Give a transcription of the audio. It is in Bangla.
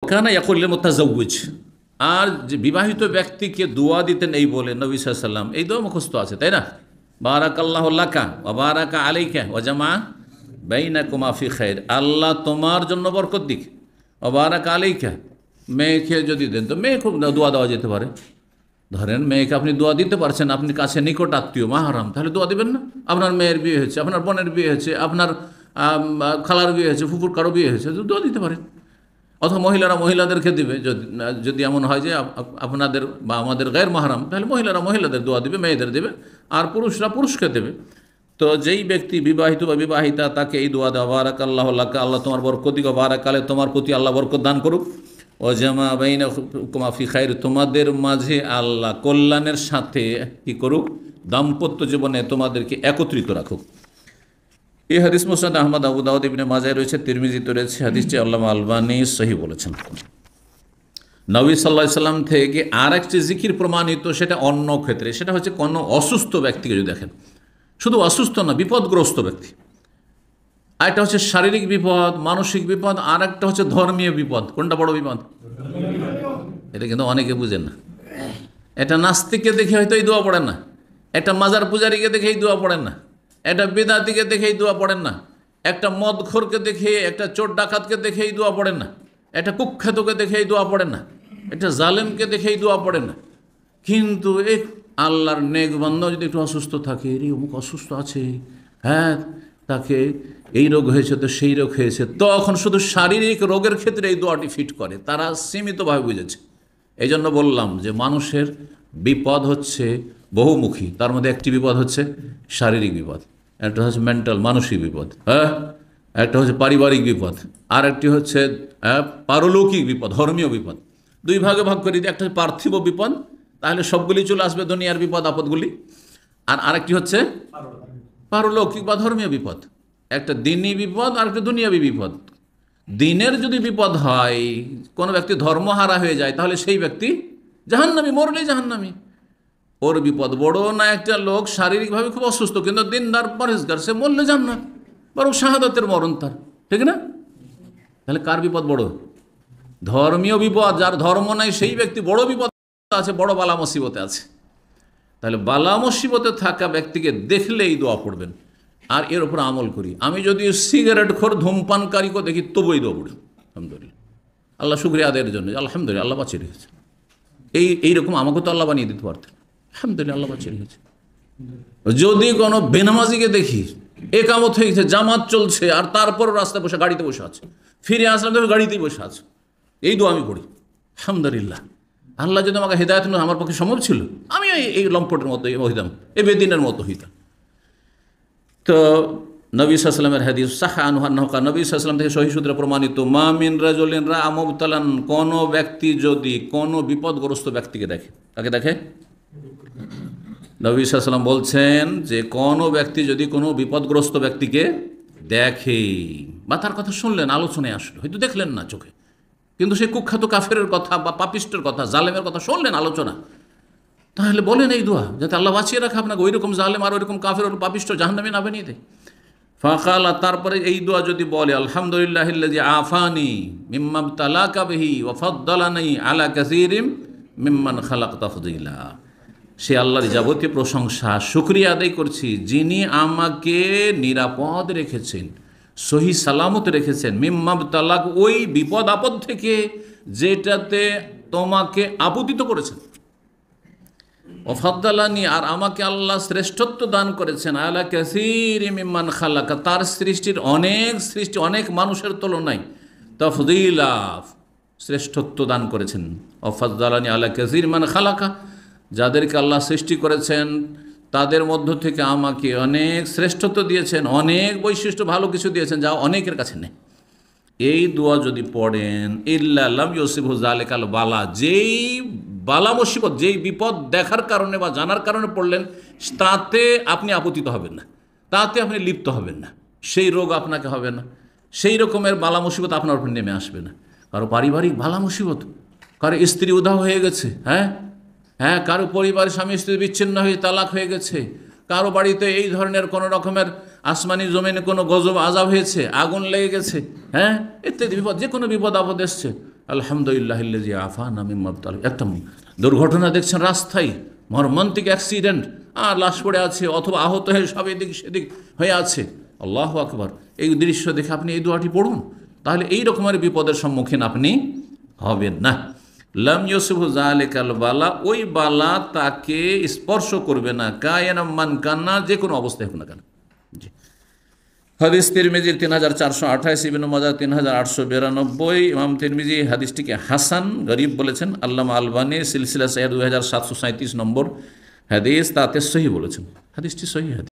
ওয়াকানা ইয়াকুল লিল মুতাজাওবিজ, আর যে বিবাহিত ব্যক্তিকে দোয়া দিতেন এই বলে নবী সাল্লাল্লাহু আলাইহি ওয়াসাল্লাম, এই দোয়া মুখস্থ আছে তাই না? বারাকাল্লাহু লাকা ওয়া বারাকা আলাইকা ওয়া জামা বাইনাকুমা ফি খাইর, আল্লাহ তোমার জন্য বরকত দিক, ওয়া বারাকা আলাইকা। মেয়েকে যদি দেন তো মেয়ে খুব দোয়া দেওয়া যেতে পারে। ধরেন মেয়েকে আপনি দোয়া দিতে পারছেন, আপনি কাছে নিকট আত্মীয় মাহারাম, তাহলে দোয়া দিবেন না? আপনার মেয়ের বিয়ে হয়েছে, আপনার বোনের বিয়ে হয়েছে, আপনার খালার বিয়ে হয়েছে, ফুফুর কারো বিয়ে হয়েছে, দোয়া দিতে পারেন। অথবা মহিলারা মহিলাদেরকে দিবে, যদি এমন হয় যে আপনাদের বা আমাদের গায়ের মাহারাম, তাহলে মহিলারা মহিলাদের দোয়া দিবে, মেয়েদের দেবে, আর পুরুষরা পুরুষকে দেবে। তো যেই ব্যক্তি বিবাহিত বা বিবাহিতা তাকে এই দোয়া দেওয়া, বারাকাল্লাহু লাকা, আল্লাহ তোমার বরকত দিক, বারাকালে তোমার প্রতি আল্লাহ বরকত দান করুক, ও জামা বাইনাকুমা ফি খাইর, তোমাদের মাঝে আল্লাহ কল্যাণের সাথে কি করুক, দাম্পত্য জীবনে তোমাদেরকে একত্রিত রাখুক। এই হাদিস মুসনাদ আহমদ, আবু দাউদ, ইবনে মাজাহ রয়েছে, তিরমিজিতে রয়েছে। হাদিসটি আল্লামা আলবানী সহিহ বলেছেন। নবী সাল্লাল্লাহু আলাইহি সাল্লাম থেকে আর একটি জিকির প্রমাণিত, সেটা অন্য ক্ষেত্রে, সেটা হচ্ছে কোনো অসুস্থ ব্যক্তিকে যদি দেখেন, শুধু অসুস্থ না, বিপদগ্রস্ত ব্যক্তি। আরেকটা হচ্ছে শারীরিক বিপদ, মানসিক বিপদ, আর একটা হচ্ছে ধর্মীয় বিপদ। কোনটা বড় বিপদ? এটা কিন্তু অনেকে বুঝেন না। এটা নাস্তিককে দেখে হয়তো এই দোয়া পড়েন না, একটা মাজার পূজারীকে দেখে এই দোয়া পড়েন না, একটা বেদাতিকে দেখে এই দোয়া পড়েন না, একটা মদখোরকে দেখে, একটা চোর ডাকাতকে দেখে এই দোয়া পড়েন না, একটা কুখ্যাতকে দেখে এই দোয়া পড়েন না, একটা জালেমকে দেখে এই দোয়া পড়েন না। কিন্তু এই আল্লাহর নেক বান্দা যদি একটু অসুস্থ থাকে, রে অমুক অসুস্থ আছে, হ্যাঁ তাকে এই রোগ হয়েছে, তো সেই রোগ হয়েছে, তখন শুধু শারীরিক রোগের ক্ষেত্রে এই দোয়াটি ফিট করে, তারা সীমিতভাবে বুঝেছে। এই জন্য বললাম যে মানুষের বিপদ হচ্ছে বহুমুখী, তার মধ্যে একটি বিপদ হচ্ছে শারীরিক বিপদ, একটা হচ্ছে মেন্টাল মানসিক বিপদ, হ্যাঁ, একটা হচ্ছে পারিবারিক বিপদ, আর একটি হচ্ছে পারলৌকিক বিপদ, ধর্মীয় বিপদ। দুই ভাগে ভাগ করি, একটা হচ্ছে পার্থিব বিপদ, তাহলে সবগুলি চলে আসবে দুনিয়ার বিপদ আপদগুলি, আর আরেকটি হচ্ছে পারলৌকিক বা ধর্মীয় বিপদ। একটা দিনী বিপদ আর একটা দুনিয়াবী বিপদ। দিনের যদি বিপদ হয়, কোনো ব্যক্তি ধর্মহারা হয়ে যায়, তাহলে সেই ব্যক্তি জাহান্নামী, মরলেই জাহান্নামী। ওর বিপদ বড় না একটা লোক শারীরিকভাবে খুব অসুস্থ কিন্তু দিনদার পরেজগার, সে মরলে জান্নাত, বরং শাহাদাতের মরণ তার, ঠিক না? তাহলে কার বিপদ বড়? ধর্মীয় বিপদ। যার ধর্ম নাই সেই ব্যক্তি বড় বিপদ আছে, বড় বালা মুসিবতে আছে। তাহলে বালা মুসিবতে থাকা ব্যক্তিকে দেখলেই দোয়া পড়বেন, আর এর উপর আমল করি। আমি যদি সিগারেট খোর ধূমপানকারীকে দেখি তবুই দোয়া পড়ি, আলহামদুলিল্লাহ, আল্লাহ শুকরিয়া আদায়ের জন্য, আলহামদুলিল্লাহ আল্লাহ বাঁচিয়ে রেখেছে। এইরকম আমাকে তো আল্লাহ বানিয়ে দিতে পারতেন, আলহামদুলিল্লাহ আল্লাহ বাঁচিয়ে রেখেছে। যদি কোনো বেনামাজিকে দেখি, একামত হয়ে গেছে, জামাত চলছে, আর তারপর রাস্তায় বসে গাড়িতে বসে আছে, ফিরে আসলাম তো গাড়িতেই বসে আছে, এই দোয়া আমি পড়ি, আলহামদুলিল্লাহ আল্লাহ যদি আমাকে হেদায়েত না, আমার পক্ষে সম্ভব ছিল, আমি এই লম্পটের মতো হইতাম, এই বেদিনের মতো হইতাম। তো নবী সাল্লাল্লাহু আলাইহি ওয়াসাল্লামের হাদিস সাহা আনহু নবী সাল্লাল্লাহু আলাইহি ওয়াসাল্লাম থেকে সহিহ সূত্রে প্রমাণিত, মা মিন রাজুলিন রাআ মুবতালান, কোন ব্যক্তি যদি কোন বিপদগ্রস্ত ব্যক্তিকে দেখে, তাকে দেখে, নবী সাল্লাল্লাহু আলাইহি ওয়াসাল্লাম বলছেন যে কোন ব্যক্তি যদি কোনো বিপদগ্রস্ত ব্যক্তিকে দেখে বা তার কথা শুনলেন, আলোচনায় আসলো, হয়তো দেখলেন না চোখে, কিন্তু সেই কুখ্যাত কাফেরের কথা বা পাপিষ্টের কথা, জালেমের কথা শুনলেন আলোচনা, তাহলে বলেন এই দোয়া, যাতে আল্লাহ বাঁচিয়ে রাখে আপনাকে ওই রকম জালেম আর ওইরকম কাফের ওর পাপিষ্ট জাহান্নামে না বানিয়ে দেয়। ফাকালা, তারপরে এই দোয়া যদি বলে, আলহামদুলিল্লাহিল্লাযী আফানি মিম্মা ইবতালাকা বিহি ওয়া ফাদ্দালানি আলা কাসীরিম মিম্মান খালাক তাফদীলা, সে আল্লাহর যাবতীয় প্রশংসা শুকরিয়া আদায় করছি, যিনি আমাকে নিরাপদ রেখেছেন, সহি সালামত রেখেছেন, মিম্মা ইবতালাক, ওই বিপদ আপদ থেকে যেটাতে তোমাকে আপতিত করেছেন, ওয়াফাদ্দালানি, আর আমাকে আল্লাহ শ্রেষ্ঠত্ব দান করেছেন, আলা কাসীরিম মিম্মান খালাকা, তার সৃষ্টির অনেক মানুষের তুলনায়, তাফদীলা, শ্রেষ্ঠত্ব দান করেছেন, ওয়াফাদ্দালানি আলা কাসীর মান খালাকা, যাদেরকে আল্লাহ সৃষ্টি করেছেন তাদের মধ্য থেকে আমাকে অনেক শ্রেষ্ঠত্ব দিয়েছেন, অনেক বৈশিষ্ট্য ভালো কিছু দিয়েছেন যা অনেকের কাছে নেই। এই দোয়া যদি পড়েন, ইল্লা লাম ইউসিবহু যালিকাল বালা, যেই বালা মুসিবত, যেই বিপদ দেখার কারণে বা জানার কারণে পড়লেন, তাতে আপনি আপতিত হবেন না, তাতে আপনি লিপ্ত হবেন না, সেই রোগ আপনাকে হবে না, সেই রকমের বালা মুসিবত আপনার উপর নেমে আসবে না। কারো পারিবারিক বালা মুসিবত, কারো স্ত্রী উধাও হয়ে গেছে, হ্যাঁ, কারো পরিবারের স্বামী স্ত্রী বিচ্ছিন্ন হয়ে তালাক হয়ে গেছে, কারো বাড়িতে এই ধরনের কোনো রকমের আসমানি জমিনে কোনো গজব আযাব হয়েছে, আগুন লেগে গেছে, ইত্যাদি বিপদ, যে কোনো বিপদ আপদ এসছে, আলহামদুলিল্লাহিল্লাযী আফানা মিম্মা ইবতালা। একটা দুর্ঘটনা দেখছেন রাস্তায়, মর্মান্তিক অ্যাক্সিডেন্ট, আর লাশ পড়ে আছে অথবা আহত হয়ে সব এদিক সেদিক হয়ে আছে, আল্লাহু আকবার, এই দৃশ্য দেখে আপনি এই দোয়াটি পড়ুন, তাহলে এই রকমের বিপদের সম্মুখীন আপনি হবেন না। লাম ইউসিবহু যালিকাল বালা, ওই বালা তাকে স্পর্শ করবে না, কায়না মান কান্না, যে কোনো অবস্থায় হোক না কেন। জি। হাদিস তিরমিজির 3428, ইবনে মাজাহ 3892, ইমাম তিরমিজি হাদিসটিকে হাসান গরিব বলেছেন, আল্লামা আলবানী সিলসিলা সহিহ 2737 নম্বর হাদিস তাতে সহিহ বলেছেন, হাদিসটি সহিহ হাদিস।